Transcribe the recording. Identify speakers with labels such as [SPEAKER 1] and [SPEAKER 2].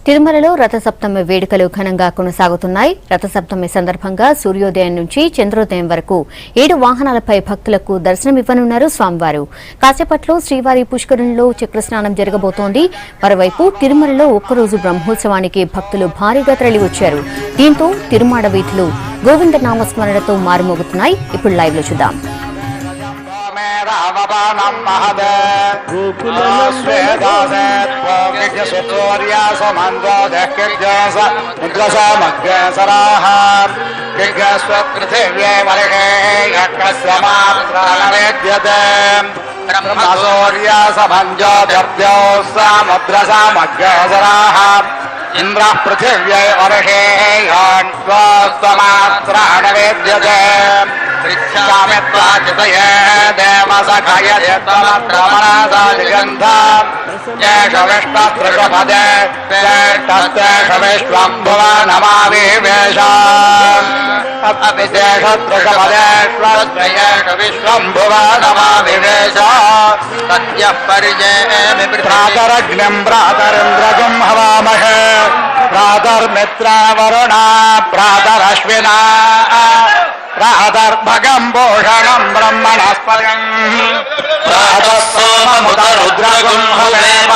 [SPEAKER 1] తిరుమలలో రథసప్తమి వేడుకలు ఘనంగా కొనసాగుతున్నాయి. రథసప్తమి సందర్భంగా సూర్యోదయం నుంచి చంద్రోదయం వరకు 7 వాహనాలపై భక్తులకు దర్శనమివ్వనున్నారు స్వామివారు. కాసేపట్లో శ్రీవారి పుష్కరునిలో చక్రస్నానం జరగబోతోంది. మరోవైపు తిరుమలలో ఒక్కరోజు బ్రహ్మోత్సవానికి భక్తులు భారీగా తరలివచ్చారు. దీంతో తిరుమాడ వీధులు గోవింద నామస్మరణతో మారుమోగుతున్నాయి. ఇప్పుడు లైవ్ లో చూద్దాం.
[SPEAKER 2] इंद्र पृथिव्यै अर्हेयमात्राणवेद्यते पृच्छामित्वाचितये देवसखय चेत्तमक्रमणादिगन्धा येष विष्णुतृषपदे श्रेष्ठस्तेष विश्वम्भुव नमाविवेश अपिशेषतृषपदेष्वेष विश्वम्भुव नमाविवेश तद्यः परिजयेमि भ्रातरग्निं भ्रातरिन्द्रगुं हवामहे भ्रातर्मित्रा वरुणा भ्रातरश्विना भ्रातर्भगं भूषणं ब्रह्मणस्पतिं भ्रातः सोममुत रुद्रगुं हवेम